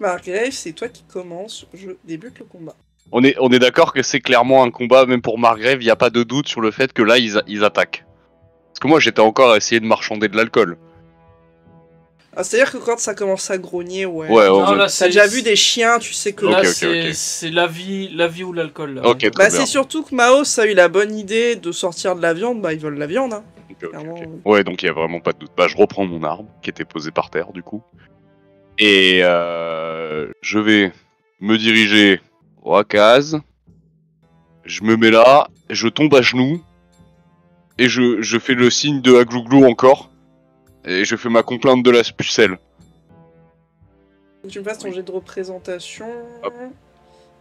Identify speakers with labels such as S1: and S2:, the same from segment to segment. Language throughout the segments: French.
S1: Margrave, c'est toi qui commence. Je débute le combat.
S2: On est d'accord que c'est clairement un combat, même pour Margrave, il n'y a pas de doute sur le fait que là, ils attaquent. Parce que moi, j'étais encore à essayer de marchander de l'alcool.
S1: Ah, c'est-à-dire que quand ça commence à grogner, ouais.
S2: Ouais,
S3: Non, là,
S1: T'as déjà vu des chiens, tu sais que...
S3: Là,
S2: Ok,
S3: c'est la vie ou l'alcool. Là.
S2: Ok, très
S1: Bah,
S2: bien.
S1: c'est surtout que Maos a eu la bonne idée de sortir de la viande. Bah, ils veulent la viande, hein.
S2: Ok.
S1: Clairement.
S2: Ouais, donc il n'y a vraiment pas de doute. Bah, je reprends mon arme, qui était posée par terre, du coup. Et je vais me diriger à case. Je me mets là, je tombe à genoux. Et je fais le signe de Aglouglou encore. Et je fais ma complainte de la pucelle.
S1: Tu me fasses ton jet de représentation.
S2: Hop.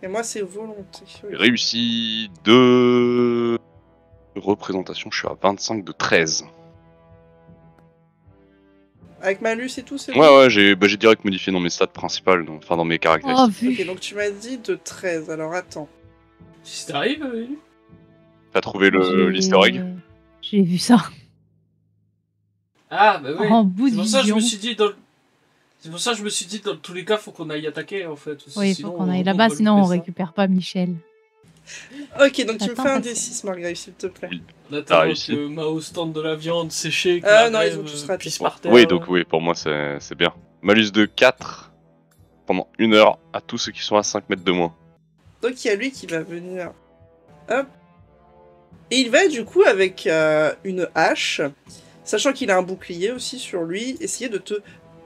S1: Et moi, c'est volonté.
S2: J'ai réussi 2 représentations, je suis à 25 de 13.
S1: Avec malus et tout, c'est
S2: Ouais, ouais, j'ai direct modifié dans mes stats principales, enfin dans mes caractéristiques.
S4: Oh, vu.
S1: Ok, donc tu m'as dit de 13, alors attends.
S3: Si t'arrives,
S2: T'as trouvé l'easter egg?
S4: J'ai vu ça.
S3: Ah, bah oui.
S4: En bout de
S3: C'est pour ça que je me
S4: vision.
S3: suis dit, c'est pour ça que je me suis dit, dans tous les cas, faut qu'on aille attaquer, en fait.
S4: Oui, il
S3: Sinon,
S4: faut qu'on aille
S3: on
S4: là-bas,
S3: va
S4: sinon on
S3: louper ça.
S4: récupère pas Michel.
S1: Ok, donc tu me
S4: Attends,
S1: fais un
S4: parce que-
S1: D6, Margrave, s'il te plaît.
S3: On attend
S2: T'as réussi.
S3: que Mao tente de la viande séchée, que
S1: Ah,
S3: la
S1: non, ils
S3: grève,
S1: ont tous raté.
S3: pisse par terre.
S2: Oui, donc oui, pour moi c'est bien. Malus de 4 pendant 1 heure à tous ceux qui sont à 5 mètres de moi.
S1: Donc il y a lui qui va venir. Hop. Et il va du coup avec une hache, sachant qu'il a un bouclier aussi sur lui, essayer de te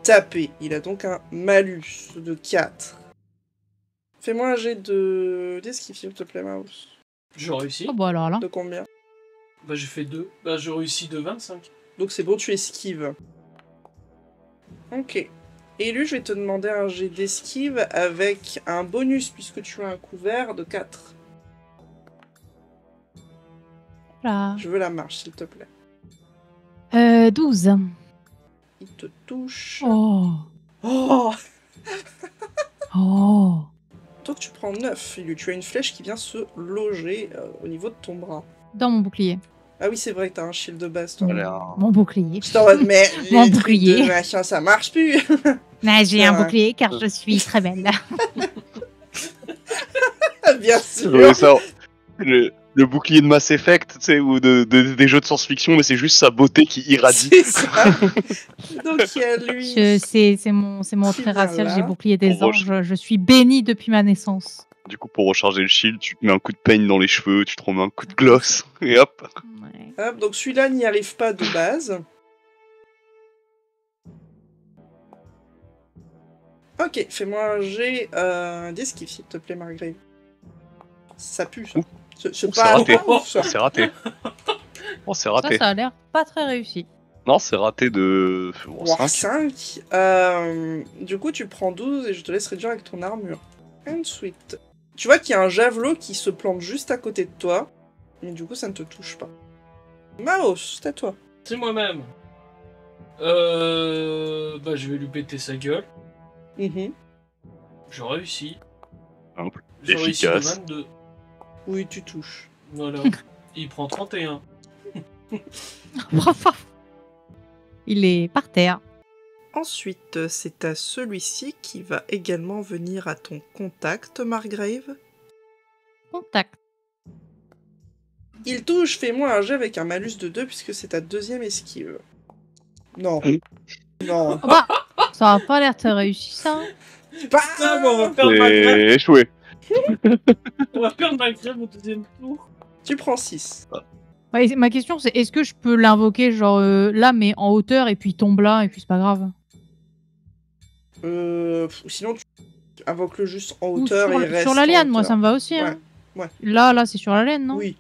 S1: taper. Il a donc un malus de 4. Fais-moi un jet d'esquive, s'il te plaît, Mouse.
S3: Je réussis.
S4: Oh, bon, alors là.
S1: De combien?
S3: Bah, j'ai fait 2. Bah, je réussis de 25.
S1: Donc c'est bon, tu esquives. Ok. Et lui, je vais te demander un jet d'esquive avec un bonus, puisque tu as un couvert de 4.
S4: Là.
S1: Je veux la marche, s'il te plaît.
S4: 12.
S1: Il te touche.
S4: Oh.
S1: Oh!
S4: Oh.
S1: Donc tu prends 9. Tu as une flèche qui vient se loger au niveau de ton bras.
S4: Dans mon bouclier.
S1: Ah oui, c'est vrai que t'as un shield de base, toi.
S4: Mon bouclier.
S1: Je t'en mode, mais
S4: Mon
S1: les trucs
S4: bouclier.
S1: de machin, ça marche plus.
S4: Mais j'ai un
S1: Ouais.
S4: bouclier car je suis très belle.
S1: Bien sûr.
S2: Ouais, ça, le bouclier de Mass Effect, tu sais, ou des jeux de science-fiction, mais c'est juste sa beauté qui irradie.
S1: C'est ça. Donc il y a lui.
S4: C'est mon
S1: Qui
S4: trait
S1: vient
S4: racial,
S1: là.
S4: j'ai bouclier des
S2: Pour
S4: anges. Je suis bénie depuis ma naissance.
S2: Du coup, pour recharger le shield, tu te mets un coup de peigne dans les cheveux, tu te remets un coup de gloss, et hop.
S4: Ouais.
S1: Hop, donc celui-là n'y arrive pas de base. Ok, fais-moi un jet d'esquive, s'il te plaît, Margrave. Ça pue, ça.
S2: Ouh.
S1: C'est
S2: C'est
S1: pas
S2: raté.
S1: ouf, ça.
S2: Oh, c'est raté. Oh, c'est raté.
S4: Ça a l'air pas très réussi.
S2: Non, c'est raté de
S1: Voire
S2: 5.
S1: 5. Du coup, tu prends 12 et je te laisse réduire avec ton armure. Ensuite, tu vois qu'il y a un javelot qui se plante juste à côté de toi, mais du coup, ça ne te touche pas. Maos, c'est à toi.
S3: C'est moi-même. Bah, je vais lui péter sa gueule.
S1: Mhm.
S3: Je réussis.
S2: Simple,
S3: Je réussis de
S2: efficace.
S3: 22.
S1: Oui, tu touches.
S3: Voilà. Il prend 31.
S4: Bravo. Il est par terre.
S1: Ensuite, c'est à celui-ci qui va également venir à ton contact, Margrave.
S4: Contact.
S1: Il touche, fais-moi un jet avec un malus de 2 puisque c'est ta deuxième esquive. Non. Non.
S4: Oh bah, ça a pas l'air très réussi ça.
S3: Putain, mais on va perdre ma grève.
S2: C'est échoué.
S3: On va perdre ma grève au deuxième tour.
S1: Tu prends 6.
S4: Ouais, ma question c'est est-ce que je peux l'invoquer genre là mais en hauteur et puis il tombe là et puis c'est pas grave.
S1: Sinon, tu invoques-le juste en
S4: Ou
S1: hauteur
S4: sur,
S1: et il reste
S4: sur la
S1: en
S4: liane, moi
S1: hauteur.
S4: ça me va aussi. Hein.
S1: Ouais.
S4: Là c'est sur la laine, non?
S1: Oui.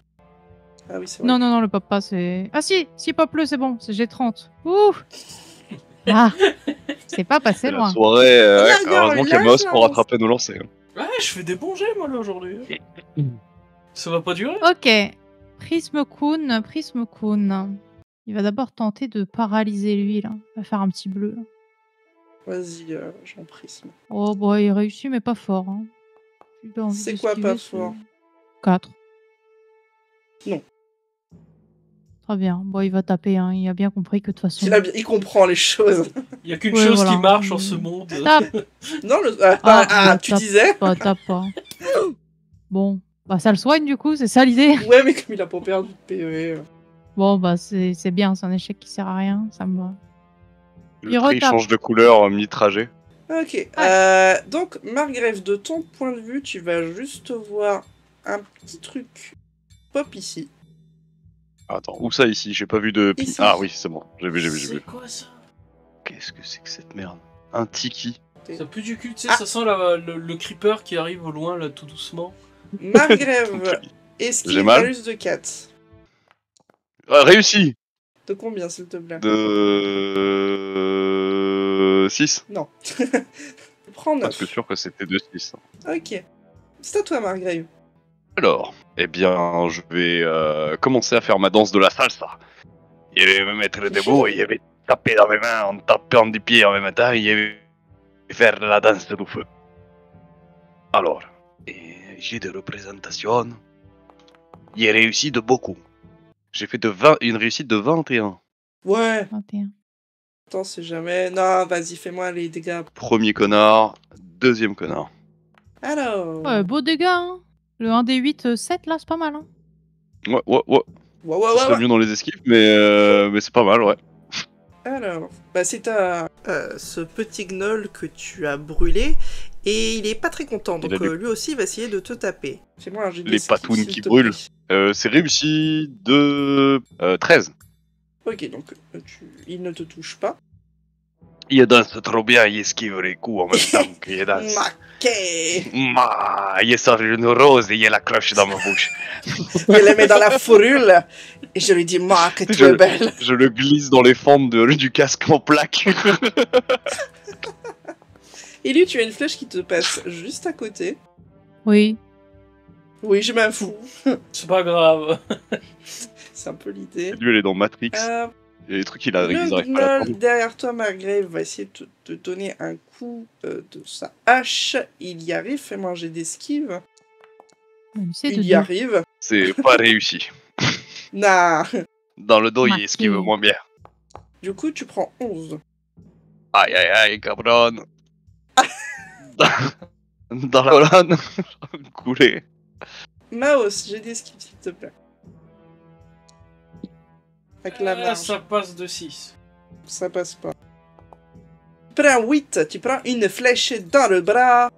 S1: Ah oui, c'est vrai.
S4: Non, non, non, le pop pas, c'est... Ah si pop bleu, c'est bon, c'est G30. Ouh. Ah, c'est pas passé
S2: C'est la
S4: loin.
S2: soirée,
S1: Regarde,
S2: heureusement qu'il y a
S1: là,
S2: Moss
S1: ça
S2: pour
S1: avance.
S2: rattraper nos lancers.
S3: Ouais, je fais des bons jets, moi, là, aujourd'hui. Ça va pas durer.
S4: Ok, Prisme Kun. Il va d'abord tenter de paralyser lui, là. Il va faire un petit bleu, là.
S1: Vas-y, j'en prisme.
S4: Oh, bah, il réussit, mais pas fort. Hein. J'ai envie
S1: C'est quoi
S4: d'esquiver
S1: pas fort?
S4: 4.
S1: Non.
S4: Très bien. Bon, il va taper, hein. Il a bien compris que de toute façon.
S1: Il comprend les choses.
S3: Il y a qu'une
S4: Ouais,
S3: chose
S4: voilà.
S3: qui marche en ce monde.
S4: Tape.
S1: Non, tu
S4: tape
S1: disais
S4: pas, tape pas. Bon, bah ça le soigne du coup, c'est ça l'idée.
S1: Ouais, mais comme il a pas perdu de PE.
S4: Bon, bah c'est bien, c'est un échec qui sert à rien, ça me va.
S2: Le
S4: Il
S2: tri
S4: retape.
S2: change de couleur mi-trajet.
S1: Ok. Donc, Margrave, de ton point de vue, tu vas juste voir un petit truc pop ici.
S2: Attends, où ça ici? J'ai pas vu de...
S1: Ici.
S2: Ah oui, c'est bon, j'ai vu.
S3: C'est quoi ça?
S2: Qu'est-ce que c'est que cette merde? Un tiki.
S3: Ça pue du cul, tu sais,
S1: Ah.
S3: ça sent le creeper qui arrive au loin, là, tout doucement.
S1: Margrave, esquive
S2: J'ai mal.
S1: malus de 4.
S2: Réussi.
S1: De combien, s'il te plaît?
S2: De... 6.
S1: Non. Tu prends 9.
S2: Parce que sûr que c'était de 6.
S1: Ok. C'est à toi, Margrave.
S2: Alors, eh bien, je vais commencer à faire ma danse de la salsa. Je vais me mettre debout et je vais taper dans mes mains en tapant du pied en même temps et je vais faire la danse du feu. Alors, j'ai des représentations. J'ai réussi de beaucoup. J'ai fait une réussite de 21.
S1: Ouais.
S4: 21.
S1: Attends, c'est jamais... Non, vas-y, fais-moi les dégâts.
S2: Premier connard, deuxième connard.
S1: Alors...
S4: Ouais, beau dégât, hein. Le 1d8 7 là, c'est pas mal, hein.
S2: Ouais.
S1: Ouais,
S2: Ça serait mieux dans les esquives, mais c'est pas mal, ouais.
S1: Alors, bah c'est ce petit gnoll que tu as brûlé, et il est pas très content, donc
S2: Il a
S1: lui aussi il va essayer de te taper. Fais-moi un jet
S2: Les
S1: d'esquive,
S2: patounes
S1: s'il
S2: qui
S1: te
S2: brûlent.
S1: plaît.
S2: C'est réussi de 13.
S1: Ok, donc il ne te touche pas.
S2: Il danse trop bien, il esquive les coups en même temps qu'il danse.
S1: Maquet.
S2: Il sort une rose et il la cloche dans ma bouche.
S1: Je la mets dans la fourrure, et je lui dis, Ma, que tu es belle.
S2: Je le glisse dans les fentes du casque en plaque.
S1: Et lui, tu as une flèche qui te passe juste à côté.
S4: Oui.
S1: Oui, je m'en fous.
S3: C'est pas grave.
S1: C'est un peu l'idée.
S2: Lui, elle est dans Matrix. Il y a des trucs qu'ils arrivent
S1: Le
S2: pas à
S1: gnoll
S2: l'attendre.
S1: derrière toi, Margrave, va essayer de te donner un coup de sa hache. Il y arrive, fais-moi un jet d'esquive.
S4: C'est de
S1: Il y
S4: deux.
S1: arrive.
S2: C'est pas réussi.
S1: Nah.
S2: Dans le dos, il
S4: Marqué.
S2: esquive moins bien.
S1: Du coup, tu prends 11.
S2: Aïe, cabron. Dans la colonne. Coulé.
S1: Maos, j'ai d'esquive, s'il te plaît. Avec la marge,
S3: Ça passe de 6.
S1: ça passe pas. Tu prends 8, tu prends une flèche dans le bras.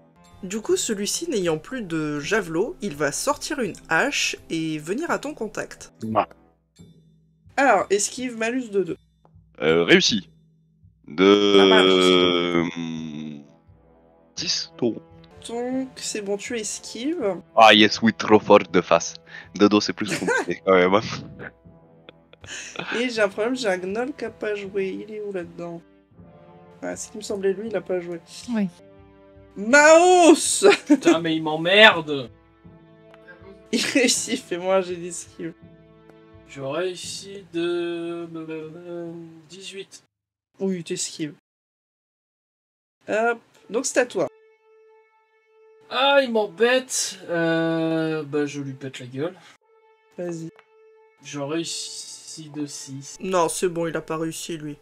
S1: Du coup, celui-ci n'ayant plus de javelot, il va sortir une hache et venir à ton contact. Alors, esquive malus de 2.
S2: Réussi.
S1: La marge
S2: De... 10 tours.
S1: Donc, c'est bon, tu esquives.
S2: Ah yes, oui, trop fort de face. De dos, c'est plus compliqué quand même.
S1: Et j'ai un problème, j'ai un gnoll qui a pas joué. Il est où là-dedans? Ah, ce qui me semblait lui, il a pas joué.
S4: Oui.
S1: Maos.
S3: Putain, mais il m'emmerde.
S1: Il réussit, fais-moi un jet d'esquive.
S3: Je réussis de 18.
S1: Oui, t'esquives. Hop, donc c'est à toi.
S3: Ah, il m'embête. Bah, je lui pète la gueule.
S1: Vas-y.
S3: Je réussis de 6.
S1: Non, c'est bon, il a pas réussi, lui.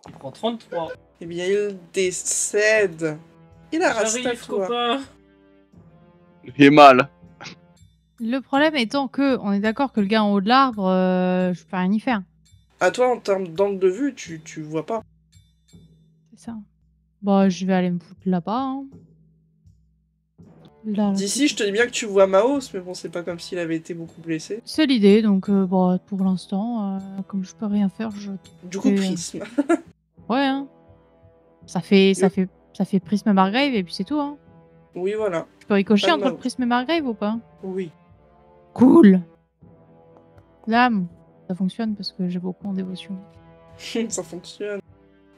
S3: Il prend 33.
S1: Eh bien, il décède. Il a resté à
S3: J'arrive,
S1: toi.
S3: copain.
S2: Il est mal.
S4: Le problème étant que, on est d'accord que le gars en haut de l'arbre, je peux rien y faire.
S1: À toi, en termes d'angle de vue, tu vois pas.
S4: C'est ça. Bah, je vais aller me foutre là-bas. Hein. Là,
S1: D'ici, je te dis bien que tu vois Maos, mais bon, c'est pas comme s'il avait été beaucoup blessé.
S4: c'est l'idée, donc bon, pour l'instant, comme je peux rien faire, je.
S1: Du coup,
S4: Et,
S1: prisme.
S4: Ouais, hein. Ça fait Prisme Margrave et puis c'est tout, hein.
S1: Oui, voilà.
S4: Je peux ricocher
S1: Pas de
S4: entre
S1: mal.
S4: Prisme et Margrave ou pas?
S1: Oui.
S4: Cool. L'âme, ça fonctionne parce que j'ai beaucoup en dévotion.
S1: Ça fonctionne.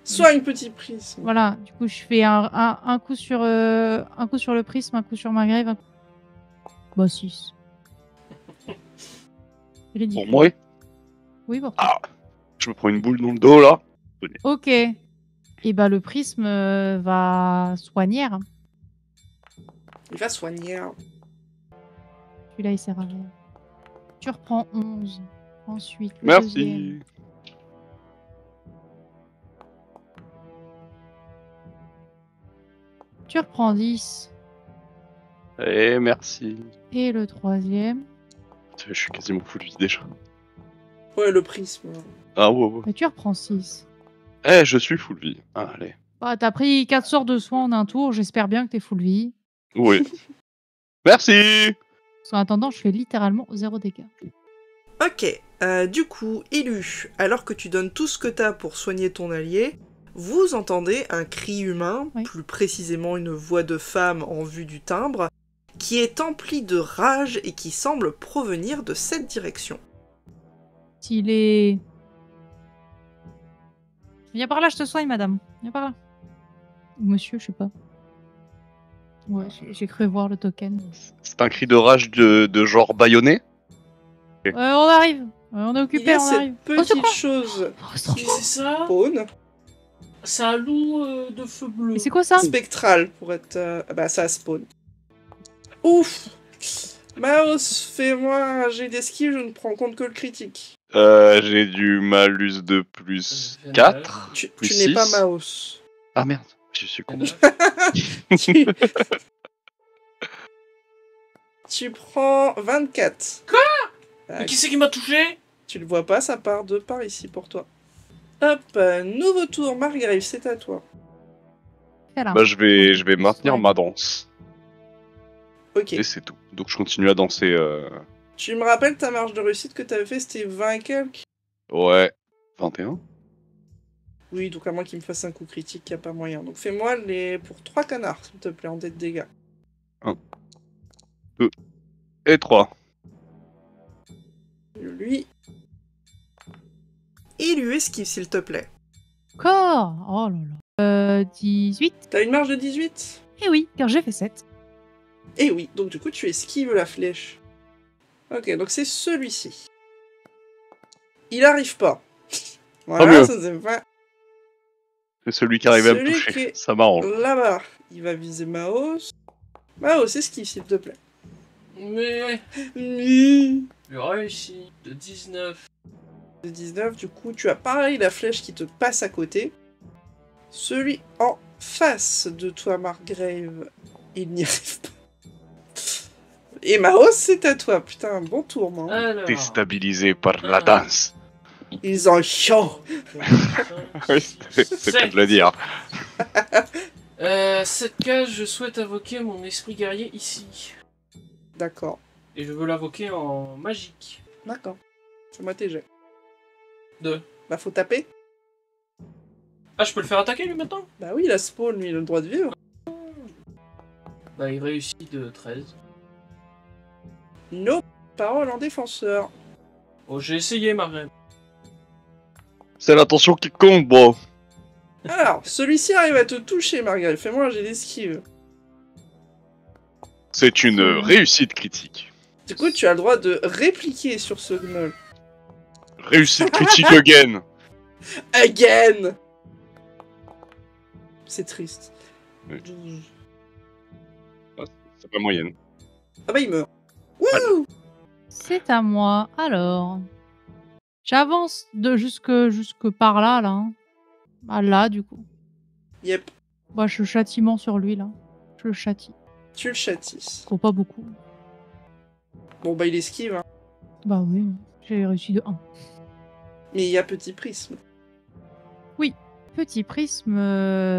S1: Soigne, petit prisme.
S4: Voilà, du coup, je fais un coup sur le prisme, un coup sur Margrave. Bah, 6. Ridicule.
S2: Pour moi,
S4: Oui, bon.
S2: je me prends une boule dans le dos là.
S4: Ok. Et bah, le prisme va soigner.
S1: Il va soigner.
S4: Celui-là, il sert à rien. Tu reprends 11. Ensuite, le deuxième.
S2: Merci.
S4: Tu reprends 10.
S2: Et merci.
S4: Et le troisième.
S2: Je suis quasiment full vie déjà.
S1: Ouais, le prisme.
S2: Ah ouais, ouais.
S4: Bah, tu reprends 6.
S2: Eh, je suis full vie. Ah, allez.
S4: Bah, t'as pris 4 sorts de soins en un tour. J'espère bien que t'es full vie.
S2: Oui. Merci.
S4: Parce qu'en attendant, je fais littéralement 0 dégâts.
S1: Ok, du coup, Élu, alors que tu donnes tout ce que t'as pour soigner ton allié, vous entendez un cri humain,
S4: Oui.
S1: plus précisément une voix de femme en vue du timbre, qui est emplie de rage et qui semble provenir de cette direction.
S4: S'il est... Viens par là, je te soigne, madame. Viens par là. Ou monsieur, je sais pas. Ouais, j'ai cru voir le token.
S2: C'est un cri de rage de genre bâillonné.
S4: On arrive. On est
S1: Il y
S4: occupé,
S1: a
S4: on arrive.
S1: cette
S4: Au
S1: petite
S4: secours.
S1: chose
S3: Qu'est-ce que c'est ça?
S1: spawn,
S3: C'est un loup de feu bleu.
S4: Et c'est quoi ça?
S1: spectrale pour être... bah ça spawn. Ouf. Mouse, fais-moi un jet d'esquive, je ne prends compte que le critique.
S2: J'ai du malus de plus 4.
S1: Tu
S2: Plus
S1: n'es pas
S2: 6.
S1: Mouse.
S2: Ah merde, je suis con.
S1: tu... tu prends 24.
S3: Quoi?
S1: Ah,
S3: Mais qui c'est qui m'a touché?
S1: tu le vois pas, ça part de par ici pour toi. Hop, nouveau tour, Margrave, c'est à toi.
S4: Fais là.
S2: Bah je vais maintenir
S4: Ouais.
S2: ma danse.
S1: Ok.
S2: Et c'est tout. Donc je continue à danser.
S1: Tu me rappelles ta marge de réussite que t'avais fait, c'était 20 et quelques?
S2: Ouais. 21.
S1: Oui, donc à moins qu'il me fasse un coup critique, y a pas moyen. Donc fais-moi les pour 3 canards, s'il te plaît, en dés de dégâts.
S2: 2. Et 3.
S1: Lui. Et lui esquive, s'il te plaît.
S4: Encore. Oh là là. 18.
S1: T'as une marge de 18?
S4: Eh oui, car j'ai fait 7.
S1: Et oui, donc du coup tu esquives la flèche. Ok, donc c'est celui-ci. Il arrive pas. Voilà,
S2: mieux.
S1: ça c'est pas...
S2: C'est celui qui arrivait à me
S1: Celui
S2: toucher.
S1: qui est-
S2: Ça m'arrange.
S1: Là-bas, il va viser Maos. Maos, esquive, s'il te plaît.
S3: Mais
S1: Oui.
S3: j'ai réussi. De 19.
S1: De 19, du coup, tu as pareil la flèche qui te passe à côté. Celui en face de toi, Margrave, il n'y arrive pas. Et Maos, c'est à toi. Putain, un bon tour, man.
S3: Alors.
S2: Déstabilisé par la danse.
S1: Ils en chiant.
S2: Oui, c'est pas de le dire.
S3: Cette case, je souhaite invoquer mon esprit guerrier ici.
S1: D'accord.
S3: Et je veux l'invoquer en magique.
S1: D'accord. C'est moi tes jets.
S3: 2.
S1: Bah, faut taper.
S3: Ah, je peux le faire attaquer lui maintenant?
S1: Bah oui, la spawn, lui, il a le droit de vivre.
S3: Bah, il réussit de 13.
S1: No. Parole en défenseur.
S3: Oh, j'ai essayé, Margrave.
S2: C'est l'attention qui compte, bro.
S1: Alors, celui-ci arrive à te toucher, Margrave. Fais-moi un jet d'esquive.
S2: C'est une réussite critique.
S1: Du coup, tu as le droit de répliquer sur ce gnoll.
S2: Réussite critique again.
S1: Again. C'est triste.
S2: Oui.
S1: 12.
S2: C'est pas moyenne.
S1: Ah bah, il meurt. Wouh.
S4: C'est à moi. Alors. J'avance de jusque par là, là. Hein. Ah, là, du coup.
S1: Yep.
S4: Bah, je châtiment sur lui, là. Je le châtie.
S1: Tu le châties.
S4: Faut pas beaucoup.
S1: Bon, bah, il esquive, hein.
S4: Bah oui, j'ai réussi de 1.
S1: Mais il y a petit prisme.
S4: Petit prisme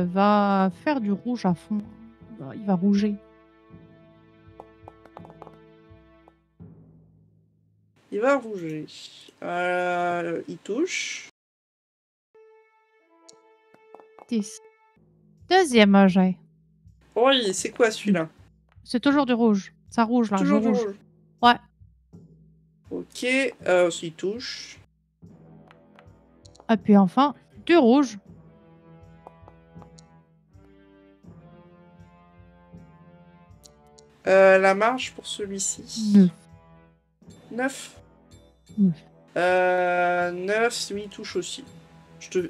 S4: va faire du rouge à fond. Il va rouger.
S1: Il va rouger. Il touche.
S4: 10. Deuxième jet.
S1: Oui, c'est quoi celui-là?
S4: C'est toujours du rouge. Ça rouge là,
S1: Toujours
S4: je
S1: du
S4: rouge.
S1: rouge.
S4: Ouais.
S1: Ok, il touche.
S4: Et puis enfin, du rouge.
S1: La marge pour celui-ci.
S4: 9.
S1: 9.
S4: 9.
S1: 9, lui, il touche aussi.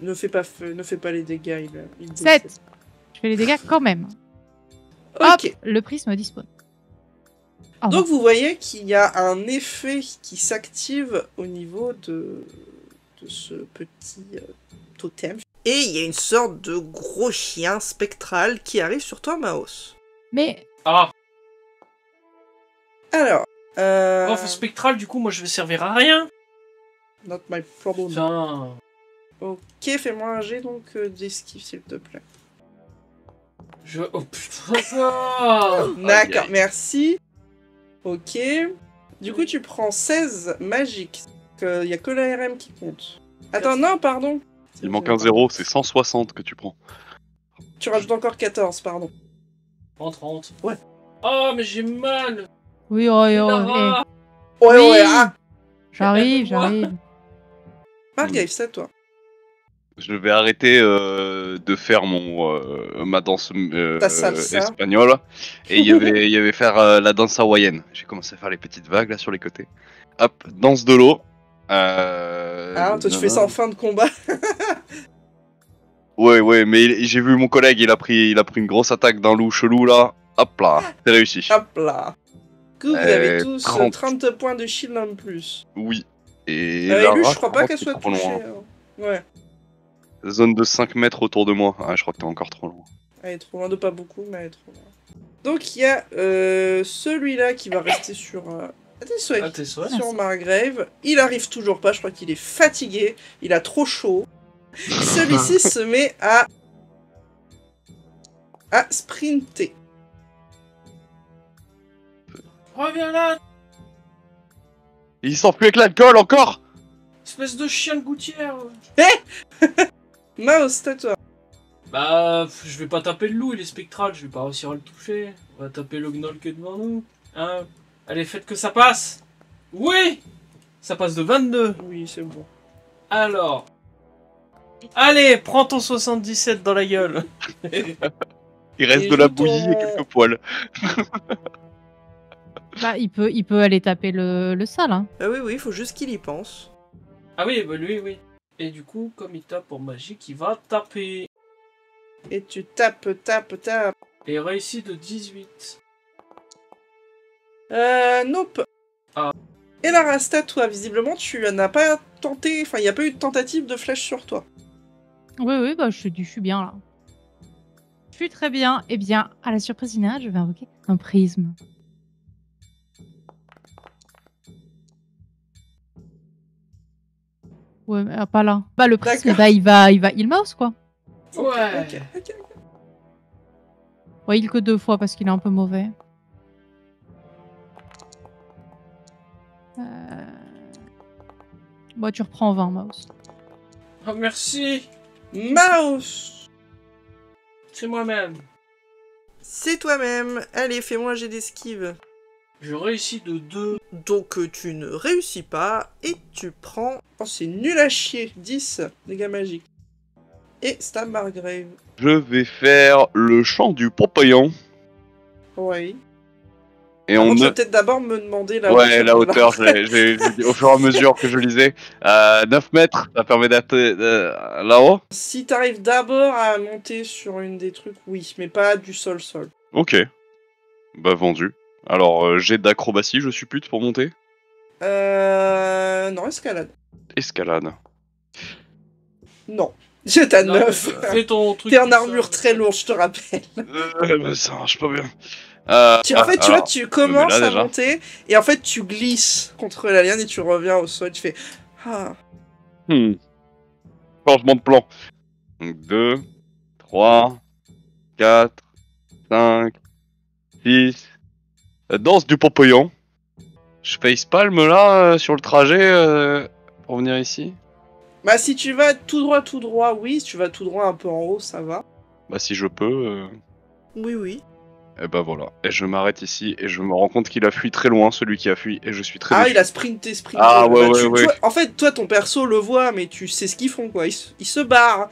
S1: Ne fais pas les dégâts, il
S4: 7. Je fais les dégâts quand même.
S1: Ok.
S4: Hop, le prisme dispone. Ah,
S1: Donc vous voyez qu'il y a un effet qui s'active au niveau de ce petit totem. Et il y a une sorte de gros chien spectral qui arrive sur toi, Maos.
S4: mais
S3: Ah,
S1: Alors,
S3: prof spectral, du coup, moi je vais servir à rien.
S1: not my problem.
S3: Putain.
S1: Ok, fais-moi un jet donc d'esquive s'il te plaît.
S3: Oh putain. Ah.
S1: D'accord,
S2: aïe.
S1: merci. Ok. Du coup, tu prends 16 magiques. Il n'y a que l'ARM qui compte. Attends, non, pardon.
S2: Il manque un 0, c'est 160 que tu prends.
S1: Tu rajoutes encore 14, pardon.
S3: 30.
S1: Ouais.
S3: Oh, mais j'ai mal.
S4: oui, oh, oh,
S3: Lara.
S1: Ouais,
S4: Oui.
S1: ouais, ah
S4: j'arrive,
S3: Aide-moi.
S4: j'arrive.
S1: Margave, c'est à toi.
S2: Je vais arrêter de faire ma danse
S1: Ta salsa.
S2: espagnole. Et il y avait faire la danse hawaïenne. J'ai commencé à faire les petites vagues là sur les côtés. Hop, danse de l'eau.
S1: Ah, toi, tu fais ça en fin de combat.
S2: Ouais, mais j'ai vu mon collègue, il a pris une grosse attaque d'un loup chelou là. Hop là, c'est réussi.
S1: Hop là. Du coup, vous avez tous
S2: 30.
S1: 30 points de shield en plus.
S2: Oui. Et
S1: Lu,
S2: Lara,
S1: je crois pas qu'elle
S2: c'est
S1: soit
S2: trop
S1: touchée.
S2: loin.
S1: Ouais.
S2: Zone de 5 mètres autour de moi. Ah, je crois que t'es encore trop loin.
S1: Elle est trop loin de pas beaucoup, mais elle est trop loin. Donc, il y a celui-là qui va rester sur... à tes souhaits.
S3: Ah, t'es souhaits.
S1: Sur Margrave. Il arrive toujours pas, je crois qu'il est fatigué. Il a trop chaud. Celui-ci se met à sprinter.
S3: Reviens là,
S2: Il s'enfuit avec l'alcool encore.
S3: espèce de chien de gouttière.
S1: Maos, c'est à toi.
S3: Bah, je vais pas taper le loup, il est spectral, je vais pas réussir à le toucher. On va taper le gnoll qui est devant nous. Hein. Allez, faites que ça passe. Oui, ça passe de 22.
S1: Oui, c'est bon.
S3: Alors. Allez, prends ton 77 dans la gueule.
S2: Il reste
S1: Et
S2: de la
S1: je
S2: bouillie et
S1: t'en-
S2: quelques poils.
S4: Bah, il peut aller taper le sale, hein.
S1: Ah oui, il faut juste qu'il y pense.
S3: Ah oui, bah lui, oui. Et du coup, comme il tape en magique, il va taper.
S1: Et tu tapes.
S3: Et réussi de 18.
S1: Nope.
S3: Ah.
S1: Et la rasta, toi, visiblement, tu n'as pas tenté... Enfin, il n'y a pas eu de tentative de flèche sur toi.
S4: Oui, bah je suis bien là. Je suis très bien. Eh bien, à la surprise générale, je vais invoquer un prisme. Ouais, mais pas là. Bah le prisme,
S1: D'accord.
S4: bah il mouse quoi.
S3: Ouais.
S1: Ok.
S4: Ouais, il que 2 fois parce qu'il est un peu mauvais. Bah tu reprends 20 mouse.
S3: Oh, merci.
S1: Mouse,
S3: C'est moi-même.
S1: c'est toi-même. Allez, fais-moi un jet d'esquive.
S3: Je réussis de 2.
S1: Donc, tu ne réussis pas et tu prends... Oh, c'est nul à chier. 10 dégâts magiques. Et c'est à Margrave.
S2: Je vais faire le chant du Pompayon.
S1: Oui.
S2: Et
S1: Par
S2: on
S1: contre, tu
S2: ne...
S1: vas peut-être d'abord me demander la
S2: Ouais, la hauteur,
S1: de la-
S2: j'ai dit au fur et à mesure que je lisais. 9 mètres, ça permet d'être là-haut.
S1: Si t'arrives d'abord à monter sur une des trucs, oui, mais pas du sol-sol.
S2: Ok. Bah vendu. Alors, jet d'acrobatie, je suppute, pour monter.
S1: Non, escalade.
S2: Escalade.
S1: Non. J'ai à
S3: Non,
S1: 9.
S3: Fais ton truc.
S1: T'es en
S3: tout ça.
S1: armure très lourde, je te rappelle.
S2: Bah, ça marche pas bien.
S1: En fait, tu vois,
S2: alors,
S1: tu commences
S2: mais là,
S1: à
S2: déjà.
S1: monter, et en fait, tu glisses contre la liane et tu reviens au sol. Tu fais... Ah.
S2: Changement de plan. Donc 2, 3, 4, 5, 6. Danse du Pompayon. Je facepalm là sur le trajet pour venir ici.
S1: Bah, si tu vas tout droit, oui. Si tu vas tout droit un peu en haut, ça va.
S2: Bah si je peux.
S1: Oui.
S2: Et bah voilà. Et je m'arrête ici et je me rends compte qu'il a fui très loin, celui qui a fui, et je suis très
S1: Ah,
S2: déçu.
S1: il a sprinté.
S2: Ah, ouais,
S1: Bah,
S2: ouais.
S1: toi, en fait, toi, ton perso le voit, mais tu sais ce qu'ils font, quoi. Ils se barrent.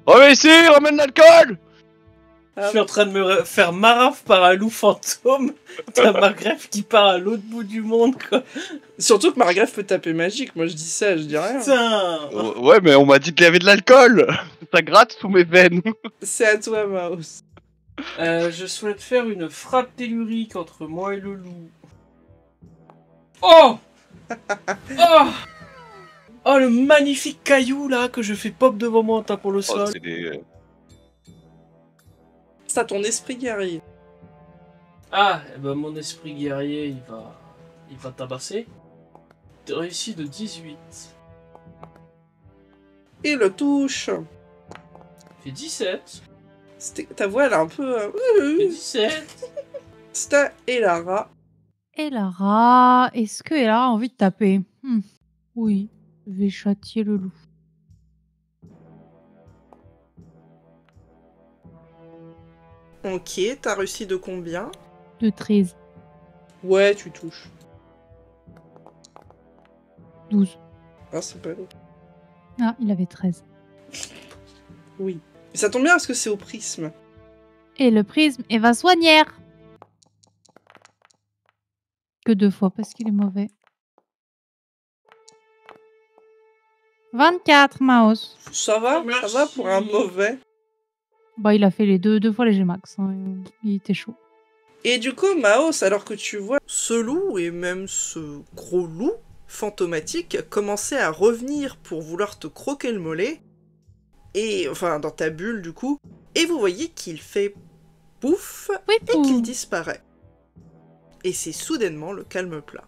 S2: Reviens ici, ramène l'alcool.
S3: Je suis en train de me faire maraf par un loup fantôme. T'as Margrave qui part à l'autre bout du monde, quoi.
S1: Surtout que Margrave peut taper magique. Moi, je dis ça, je dis rien.
S3: Putain.
S2: Ouais, mais on m'a dit qu'il y avait de l'alcool. Ça gratte sous mes veines.
S1: C'est à toi, Mouse.
S3: Je souhaite faire une frappe tellurique entre moi et le loup. Oh Oh Oh, le magnifique caillou là que je fais pop devant moi en tapant le
S2: Oh,
S3: sol.
S2: c'est des...
S1: C'est à ton esprit guerrier.
S3: Ah, eh ben mon esprit guerrier, il va tabasser. Réussi de 18.
S1: Et le touche.
S3: Il fait 17.
S1: Ta voix, elle est un peu...
S3: Il fait 17.
S1: Sta et Lara.
S4: Et Lara, est-ce que Lara a envie de taper? Oui, je vais châtier le loup.
S1: Ok, t'as réussi de combien?
S4: De 13,
S1: Ouais, tu touches.
S4: 12.
S1: Ah, c'est pas long.
S4: Ah, il avait 13.
S1: Oui. Mais ça tombe bien parce que c'est au prisme.
S4: Et le prisme, il va soigner. Que 2 fois parce qu'il est mauvais. 24, Maos.
S1: Ça va,
S3: Oh,
S1: ça va pour un
S3: merci.
S1: mauvais.
S4: Bah, il a fait les deux fois les G-Max. Hein. Il était chaud.
S1: Et du coup, Maos, alors que tu vois ce loup et même ce gros loup fantomatique commencer à revenir pour vouloir te croquer le mollet, et enfin dans ta bulle du coup, et vous voyez qu'il fait pouf
S4: Oui,
S1: et qu'il disparaît. Et c'est soudainement le calme plat.